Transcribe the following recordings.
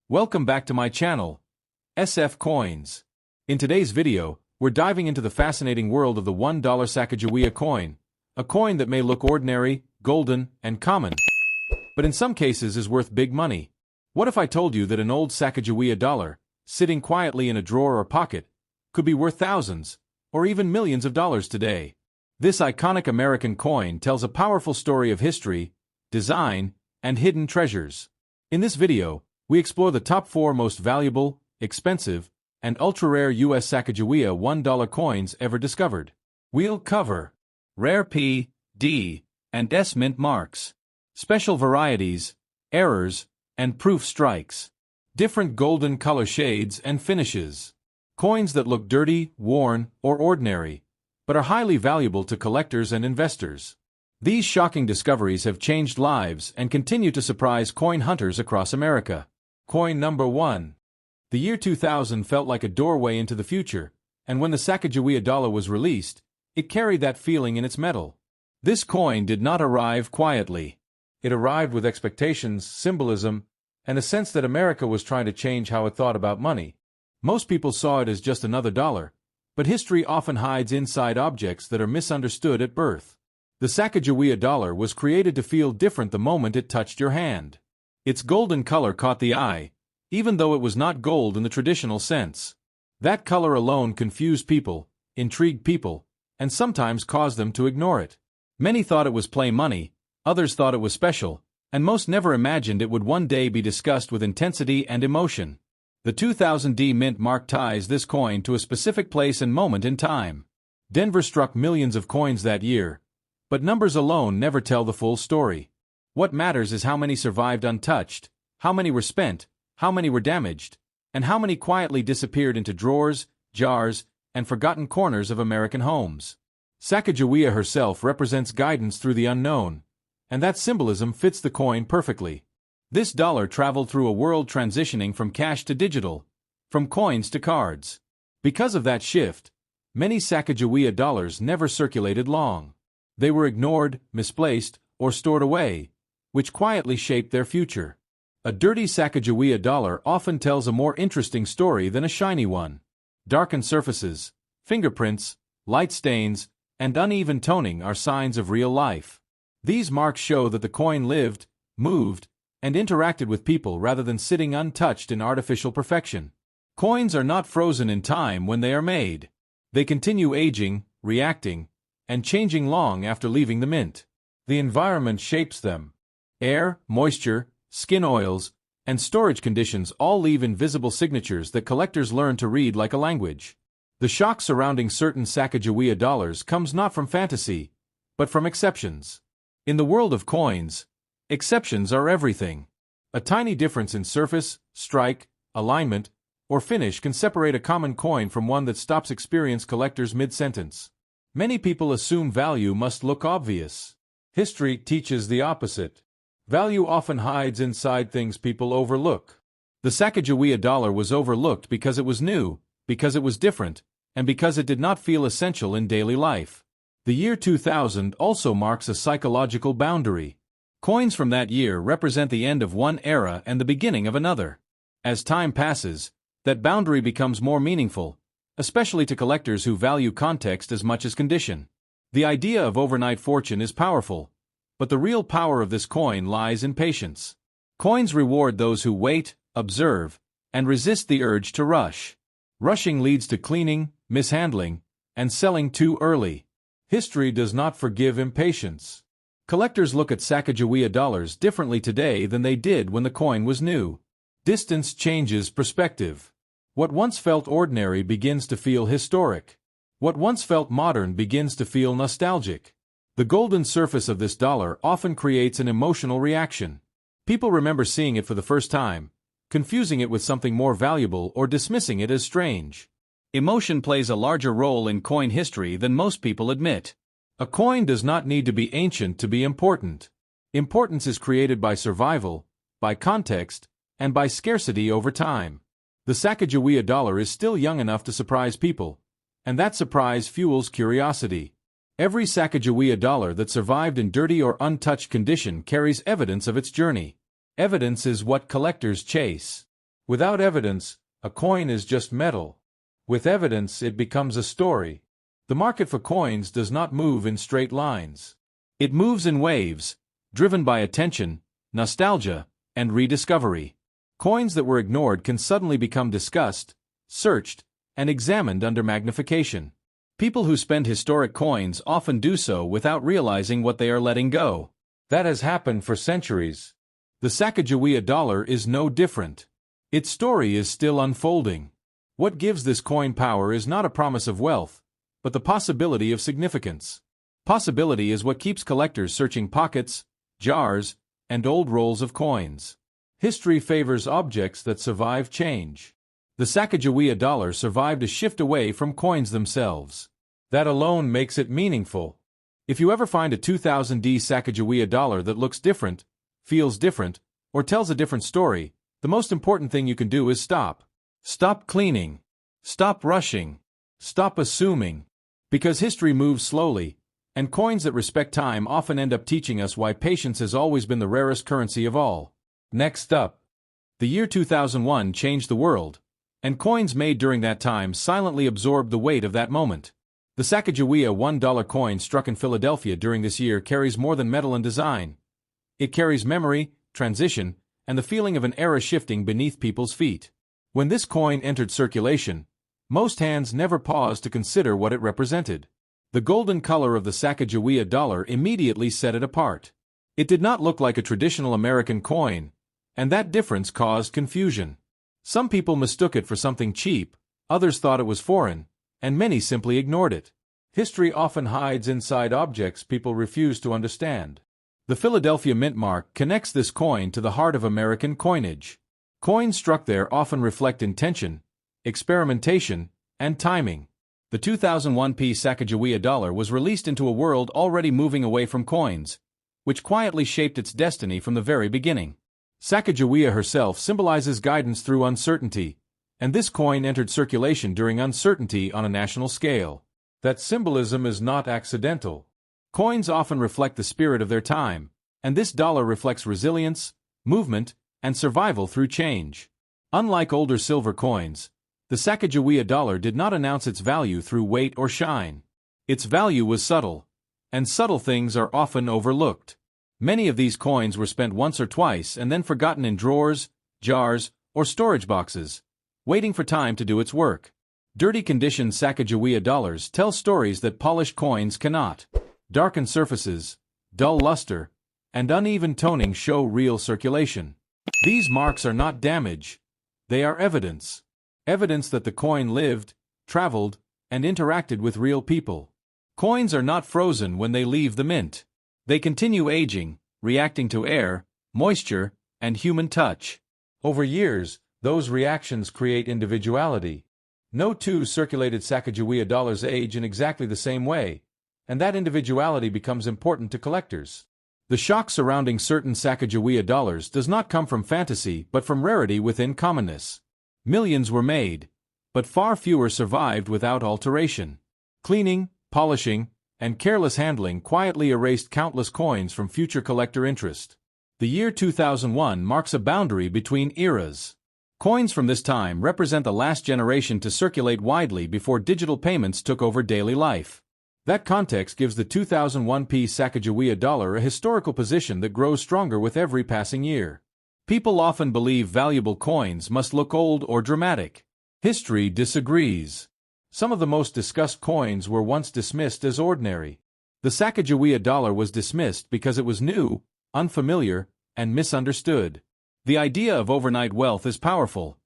Welcome back to my channel, SF Coins. In today's video, we're diving into the fascinating world of the $1 Sacagawea coin, a coin that may look ordinary, golden, and common, but in some cases is worth big money. What if I told you that an old Sacagawea dollar, sitting quietly in a drawer or pocket, could be worth thousands, or even millions of dollars today? This iconic American coin tells a powerful story of history, design, and hidden treasures. In this video, we explore the top 4 most valuable, expensive, and ultra-rare U.S. Sacagawea $1 coins ever discovered. We'll cover rare P, D, and S mint marks, special varieties, errors, and proof strikes, different golden color shades and finishes, coins that look dirty, worn, or ordinary, but are highly valuable to collectors and investors. These shocking discoveries have changed lives and continue to surprise coin hunters across America. Coin number 1. The year 2000 felt like a doorway into the future, and when the Sacagawea dollar was released, it carried that feeling in its metal. This coin did not arrive quietly. It arrived with expectations, symbolism, and a sense that America was trying to change how it thought about money. Most people saw it as just another dollar, but history often hides inside objects that are misunderstood at birth. The Sacagawea dollar was created to feel different the moment it touched your hand. Its golden color caught the eye, even though it was not gold in the traditional sense. That color alone confused people, intrigued people, and sometimes caused them to ignore it. Many thought it was play money, others thought it was special, and most never imagined it would one day be discussed with intensity and emotion. The 2000 D mint mark ties this coin to a specific place and moment in time. Denver struck millions of coins that year, but numbers alone never tell the full story. What matters is how many survived untouched, how many were spent, how many were damaged, and how many quietly disappeared into drawers, jars, and forgotten corners of American homes. Sacagawea herself represents guidance through the unknown, and that symbolism fits the coin perfectly. This dollar traveled through a world transitioning from cash to digital, from coins to cards. Because of that shift, many Sacagawea dollars never circulated long. They were ignored, misplaced, or stored away, which quietly shaped their future. A dirty Sacagawea dollar often tells a more interesting story than a shiny one. Darkened surfaces, fingerprints, light stains, and uneven toning are signs of real life. These marks show that the coin lived, moved, and interacted with people rather than sitting untouched in artificial perfection. Coins are not frozen in time when they are made. They continue aging, reacting, and changing long after leaving the mint. The environment shapes them. Air, moisture, skin oils, and storage conditions all leave invisible signatures that collectors learn to read like a language. The shock surrounding certain Sacagawea dollars comes not from fantasy, but from exceptions. In the world of coins, exceptions are everything. A tiny difference in surface, strike, alignment, or finish can separate a common coin from one that stops experienced collectors mid-sentence. Many people assume value must look obvious. History teaches the opposite. Value often hides inside things people overlook. The Sacagawea dollar was overlooked because it was new, because it was different, and because it did not feel essential in daily life. The year 2000 also marks a psychological boundary. Coins from that year represent the end of one era and the beginning of another. As time passes, that boundary becomes more meaningful, especially to collectors who value context as much as condition. The idea of overnight fortune is powerful, but the real power of this coin lies in patience. Coins reward those who wait, observe, and resist the urge to rush. Rushing leads to cleaning, mishandling, and selling too early. History does not forgive impatience. Collectors look at Sacagawea dollars differently today than they did when the coin was new. Distance changes perspective. What once felt ordinary begins to feel historic. What once felt modern begins to feel nostalgic. The golden surface of this dollar often creates an emotional reaction. People remember seeing it for the first time, confusing it with something more valuable or dismissing it as strange. Emotion plays a larger role in coin history than most people admit. A coin does not need to be ancient to be important. Importance is created by survival, by context, and by scarcity over time. The Sacagawea dollar is still young enough to surprise people, and that surprise fuels curiosity. Every Sacagawea dollar that survived in dirty or untouched condition carries evidence of its journey. Evidence is what collectors chase. Without evidence, a coin is just metal. With evidence, it becomes a story. The market for coins does not move in straight lines. It moves in waves, driven by attention, nostalgia, and rediscovery. Coins that were ignored can suddenly become discussed, searched, and examined under magnification. People who spend historic coins often do so without realizing what they are letting go. That has happened for centuries. The Sacagawea dollar is no different. Its story is still unfolding. What gives this coin power is not a promise of wealth, but the possibility of significance. Possibility is what keeps collectors searching pockets, jars, and old rolls of coins. History favors objects that survive change. The Sacagawea dollar survived a shift away from coins themselves. That alone makes it meaningful. If you ever find a 2000D Sacagawea dollar that looks different, feels different, or tells a different story, the most important thing you can do is stop. Stop cleaning. Stop rushing. Stop assuming. Because history moves slowly, and coins that respect time often end up teaching us why patience has always been the rarest currency of all. Next up. The year 2001 changed the world, and coins made during that time silently absorbed the weight of that moment. The Sacagawea $1 coin struck in Philadelphia during this year carries more than metal and design. It carries memory, transition, and the feeling of an era shifting beneath people's feet. When this coin entered circulation, most hands never paused to consider what it represented. The golden color of the Sacagawea dollar immediately set it apart. It did not look like a traditional American coin, and that difference caused confusion. Some people mistook it for something cheap, others thought it was foreign, and many simply ignored it. History often hides inside objects people refuse to understand. The Philadelphia Mint mark connects this coin to the heart of American coinage. Coins struck there often reflect intention, experimentation, and timing. The 2001 Sacagawea dollar was released into a world already moving away from coins, which quietly shaped its destiny from the very beginning. Sacagawea herself symbolizes guidance through uncertainty, and this coin entered circulation during uncertainty on a national scale. That symbolism is not accidental. Coins often reflect the spirit of their time, and this dollar reflects resilience, movement, and survival through change. Unlike older silver coins, the Sacagawea dollar did not announce its value through weight or shine. Its value was subtle, and subtle things are often overlooked. Many of these coins were spent once or twice and then forgotten in drawers, jars, or storage boxes, waiting for time to do its work. Dirty condition Sacagawea dollars tell stories that polished coins cannot. Darkened surfaces, dull luster, and uneven toning show real circulation. These marks are not damage, they are evidence. Evidence that the coin lived, traveled, and interacted with real people. Coins are not frozen when they leave the mint. They continue aging, reacting to air, moisture, and human touch. Over years, those reactions create individuality. No two circulated Sacagawea dollars age in exactly the same way, and that individuality becomes important to collectors. The shock surrounding certain Sacagawea dollars does not come from fantasy but from rarity within commonness. Millions were made, but far fewer survived without alteration. Cleaning, polishing, and careless handling quietly erased countless coins from future collector interest. The year 2001 marks a boundary between eras. Coins from this time represent the last generation to circulate widely before digital payments took over daily life. That context gives the 2001 Sacagawea dollar a historical position that grows stronger with every passing year. People often believe valuable coins must look old or dramatic. History disagrees. Some of the most discussed coins were once dismissed as ordinary. The Sacagawea dollar was dismissed because it was new, unfamiliar, and misunderstood. The idea of overnight wealth is powerful,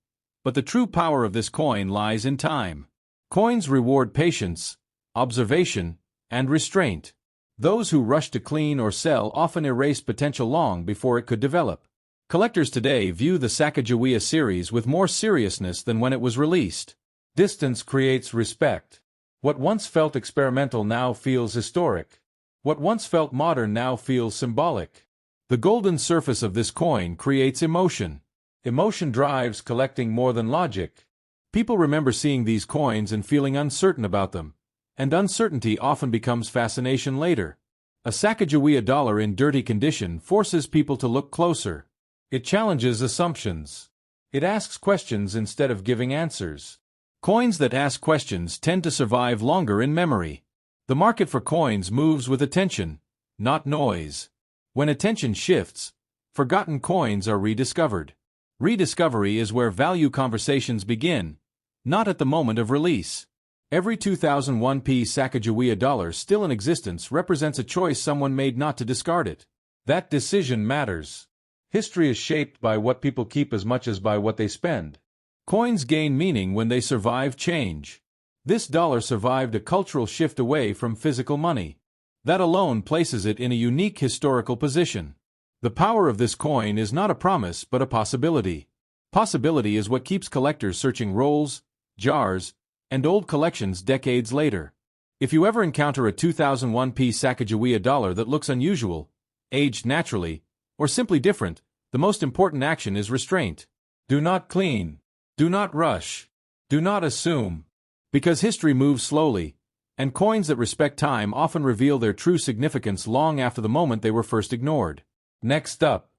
but the true power of this coin lies in time. Coins reward patience, observation, and restraint. Those who rush to clean or sell often erase potential long before it could develop. Collectors today view the Sacagawea series with more seriousness than when it was released. Distance creates respect. What once felt experimental now feels historic. What once felt modern now feels symbolic. The golden surface of this coin creates emotion. Emotion drives collecting more than logic. People remember seeing these coins and feeling uncertain about them, and uncertainty often becomes fascination later. A Sacagawea dollar in dirty condition forces people to look closer. It challenges assumptions. It asks questions instead of giving answers. Coins that ask questions tend to survive longer in memory. The market for coins moves with attention, not noise. When attention shifts, forgotten coins are rediscovered. Rediscovery is where value conversations begin, not at the moment of release. Every 2001p Sacagawea dollar still in existence represents a choice someone made not to discard it. That decision matters. History is shaped by what people keep as much as by what they spend. Coins gain meaning when they survive change. This dollar survived a cultural shift away from physical money. That alone places it in a unique historical position. The power of this coin is not a promise but a possibility. Possibility is what keeps collectors searching rolls, jars, and old collections decades later. If you ever encounter a 2001p Sacagawea dollar that looks unusual, aged naturally, or simply different, the most important action is restraint. Do not clean. Do not rush. Do not assume. Because history moves slowly, and coins that respect time often reveal their true significance long after the moment they were first ignored. Next up.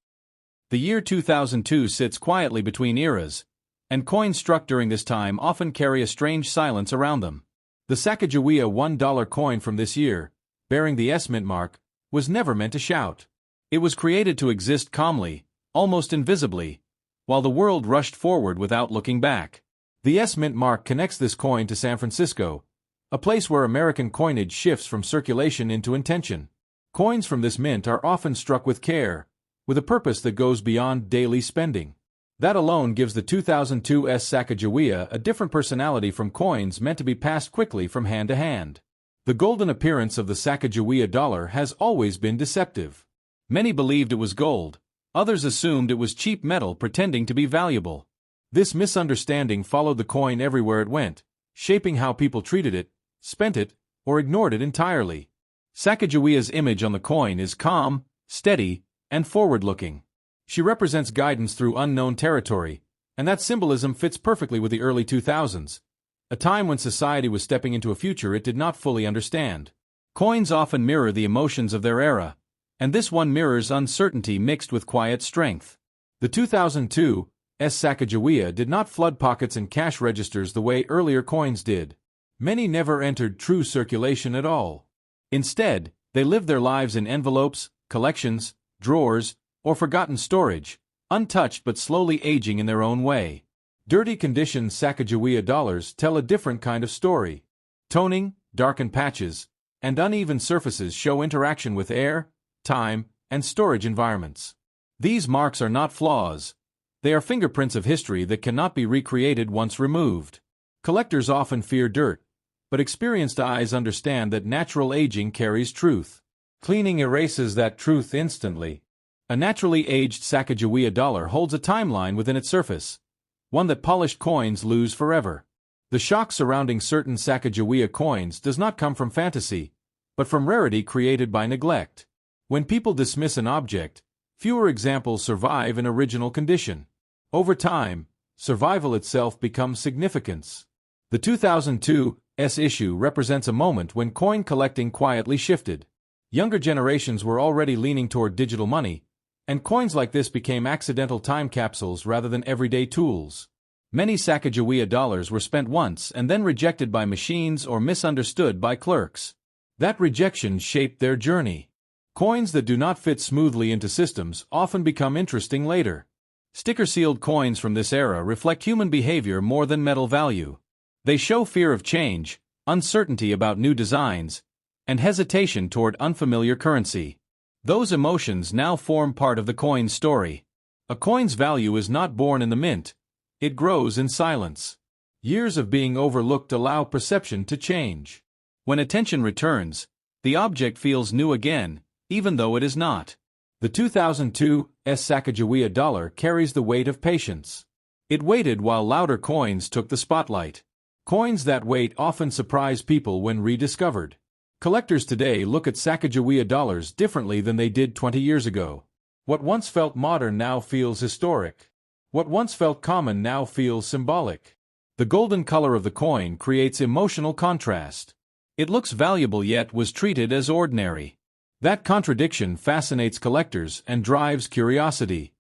The year 2002 sits quietly between eras, and coins struck during this time often carry a strange silence around them. The Sacagawea $1 coin from this year, bearing the S mint mark, was never meant to shout. It was created to exist calmly, almost invisibly, while the world rushed forward without looking back. The S mint mark connects this coin to San Francisco, a place where American coinage shifts from circulation into intention. Coins from this mint are often struck with care, with a purpose that goes beyond daily spending. That alone gives the 2002 Sacagawea a different personality from coins meant to be passed quickly from hand to hand. The golden appearance of the Sacagawea dollar has always been deceptive. Many believed it was gold, others assumed it was cheap metal pretending to be valuable. This misunderstanding followed the coin everywhere it went, shaping how people treated it, spent it, or ignored it entirely. Sacagawea's image on the coin is calm, steady, and forward-looking. She represents guidance through unknown territory, and that symbolism fits perfectly with the early 2000s, a time when society was stepping into a future it did not fully understand. Coins often mirror the emotions of their era, and this one mirrors uncertainty mixed with quiet strength. The 2002 Sacagawea did not flood pockets and cash registers the way earlier coins did. Many never entered true circulation at all. Instead, they lived their lives in envelopes, collections, drawers, or forgotten storage, untouched but slowly aging in their own way. Dirty condition Sacagawea dollars tell a different kind of story. Toning, darkened patches, and uneven surfaces show interaction with air, time, and storage environments. These marks are not flaws. They are fingerprints of history that cannot be recreated once removed. Collectors often fear dirt, but experienced eyes understand that natural aging carries truth. Cleaning erases that truth instantly. A naturally aged Sacagawea dollar holds a timeline within its surface, one that polished coins lose forever. The shock surrounding certain Sacagawea coins does not come from fantasy, but from rarity created by neglect. When people dismiss an object, fewer examples survive in original condition. Over time, survival itself becomes significance. The 2002 issue represents a moment when coin collecting quietly shifted. Younger generations were already leaning toward digital money, and coins like this became accidental time capsules rather than everyday tools. Many Sacagawea dollars were spent once and then rejected by machines or misunderstood by clerks. That rejection shaped their journey. Coins that do not fit smoothly into systems often become interesting later. Sticker-sealed coins from this era reflect human behavior more than metal value. They show fear of change, uncertainty about new designs, and hesitation toward unfamiliar currency. Those emotions now form part of the coin's story. A coin's value is not born in the mint, it grows in silence. Years of being overlooked allow perception to change. When attention returns, the object feels new again, even though it is not. The 2002 Sacagawea dollar carries the weight of patience. It waited while louder coins took the spotlight. Coins that wait often surprise people when rediscovered. Collectors today look at Sacagawea dollars differently than they did 20 years ago. What once felt modern now feels historic. What once felt common now feels symbolic. The golden color of the coin creates emotional contrast. It looks valuable yet was treated as ordinary. That contradiction fascinates collectors and drives curiosity.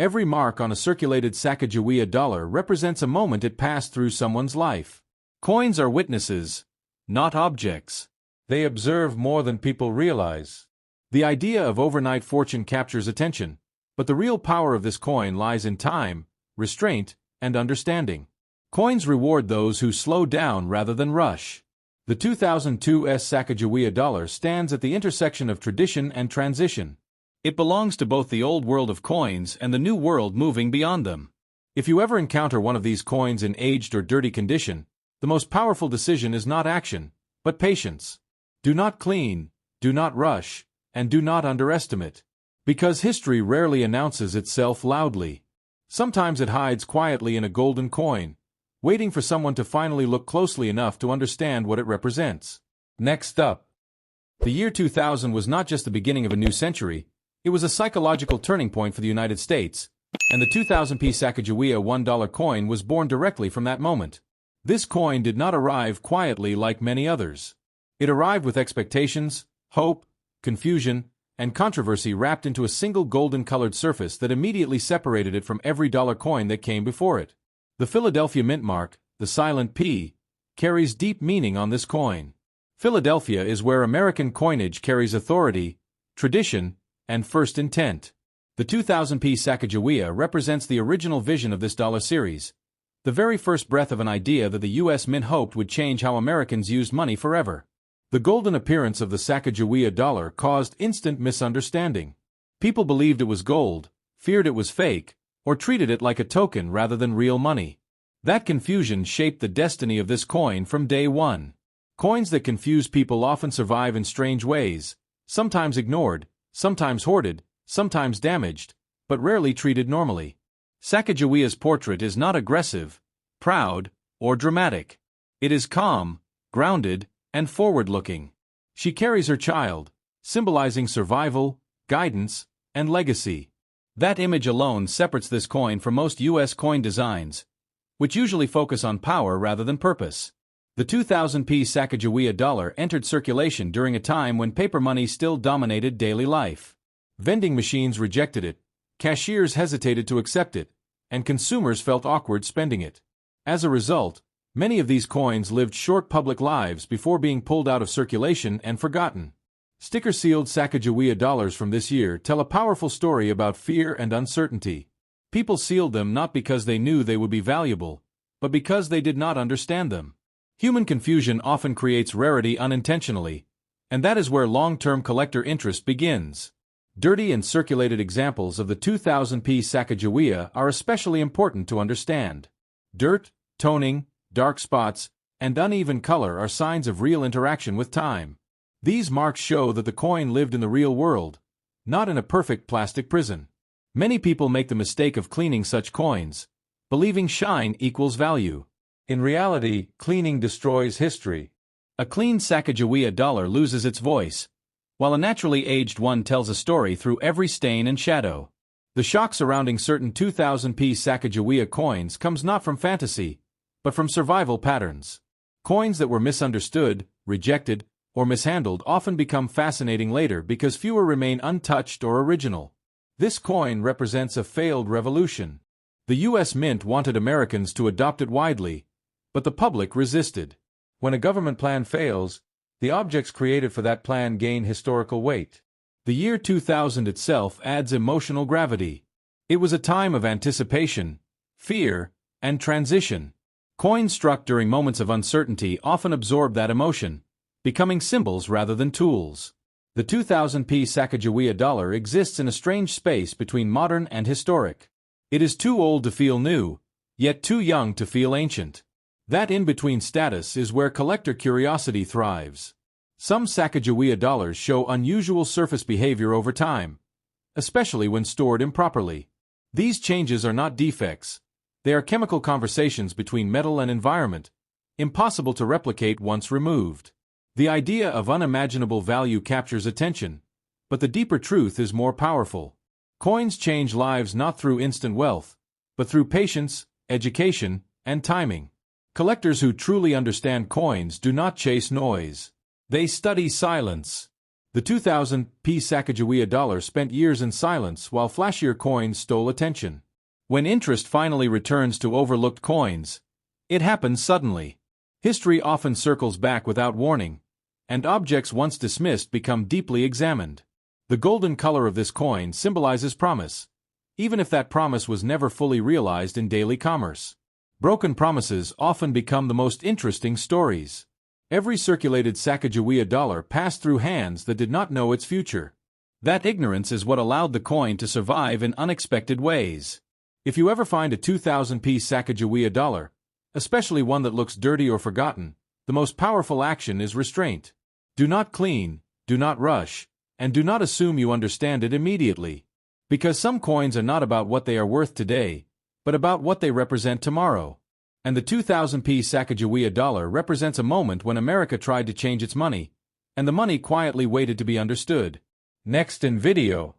Every mark on a circulated Sacagawea dollar represents a moment it passed through someone's life. Coins are witnesses, not objects. They observe more than people realize. The idea of overnight fortune captures attention, but the real power of this coin lies in time, restraint, and understanding. Coins reward those who slow down rather than rush. The 2002 Sacagawea dollar stands at the intersection of tradition and transition. It belongs to both the old world of coins and the new world moving beyond them. If you ever encounter one of these coins in aged or dirty condition, the most powerful decision is not action, but patience. Do not clean, do not rush, and do not underestimate. Because history rarely announces itself loudly. Sometimes it hides quietly in a golden coin, waiting for someone to finally look closely enough to understand what it represents. Next up. The year 2000 was not just the beginning of a new century, it was a psychological turning point for the United States, and the 2000p Sacagawea $1 coin was born directly from that moment. This coin did not arrive quietly like many others. It arrived with expectations, hope, confusion, and controversy wrapped into a single golden-colored surface that immediately separated it from every dollar coin that came before it. The Philadelphia mint mark, the silent P, carries deep meaning on this coin. Philadelphia is where American coinage carries authority, tradition, and first intent. The 2000p Sacagawea represents the original vision of this dollar series, the very first breath of an idea that the U.S. Mint hoped would change how Americans used money forever. The golden appearance of the Sacagawea dollar caused instant misunderstanding. People believed it was gold, feared it was fake, or treated it like a token rather than real money. That confusion shaped the destiny of this coin from day one. Coins that confuse people often survive in strange ways, sometimes ignored, sometimes hoarded, sometimes damaged, but rarely treated normally. Sacagawea's portrait is not aggressive, proud, or dramatic. It is calm, grounded, and forward-looking. She carries her child, symbolizing survival, guidance, and legacy. That image alone separates this coin from most U.S. coin designs, which usually focus on power rather than purpose. The 2000p Sacagawea dollar entered circulation during a time when paper money still dominated daily life. Vending machines rejected it, cashiers hesitated to accept it, and consumers felt awkward spending it. As a result, many of these coins lived short public lives before being pulled out of circulation and forgotten. Sticker-sealed Sacagawea dollars from this year tell a powerful story about fear and uncertainty. People sealed them not because they knew they would be valuable, but because they did not understand them. Human confusion often creates rarity unintentionally, and that is where long-term collector interest begins. Dirty and circulated examples of the 2000p Sacagawea are especially important to understand. Dirt, toning, dark spots, and uneven color are signs of real interaction with time. These marks show that the coin lived in the real world, not in a perfect plastic prison. Many people make the mistake of cleaning such coins, believing shine equals value. In reality, cleaning destroys history. A clean Sacagawea dollar loses its voice, while a naturally aged one tells a story through every stain and shadow. The shock surrounding certain 2000p Sacagawea coins comes not from fantasy, but from survival patterns. Coins that were misunderstood, rejected, or mishandled often become fascinating later because fewer remain untouched or original. This coin represents a failed revolution. The U.S. Mint wanted Americans to adopt it widely, but the public resisted. When a government plan fails, the objects created for that plan gain historical weight. The year 2000 itself adds emotional gravity. It was a time of anticipation, fear, and transition. Coins struck during moments of uncertainty often absorb that emotion, becoming symbols rather than tools. The 2000p Sacagawea dollar exists in a strange space between modern and historic. It is too old to feel new, yet too young to feel ancient. That in-between status is where collector curiosity thrives. Some Sacagawea dollars show unusual surface behavior over time, especially when stored improperly. These changes are not defects. They are chemical conversations between metal and environment, impossible to replicate once removed. The idea of unimaginable value captures attention, but the deeper truth is more powerful. Coins change lives not through instant wealth, but through patience, education, and timing. Collectors who truly understand coins do not chase noise. They study silence. The 2000p Sacagawea dollar spent years in silence while flashier coins stole attention. When interest finally returns to overlooked coins, it happens suddenly. History often circles back without warning, and objects once dismissed become deeply examined. The golden color of this coin symbolizes promise, even if that promise was never fully realized in daily commerce. Broken promises often become the most interesting stories. Every circulated Sacagawea dollar passed through hands that did not know its future. That ignorance is what allowed the coin to survive in unexpected ways. If you ever find a 2000p Sacagawea dollar, especially one that looks dirty or forgotten, the most powerful action is restraint. Do not clean, do not rush, and do not assume you understand it immediately. Because some coins are not about what they are worth today, but about what they represent tomorrow. And the 2000p Sacagawea dollar represents a moment when America tried to change its money, and the money quietly waited to be understood. Next in video.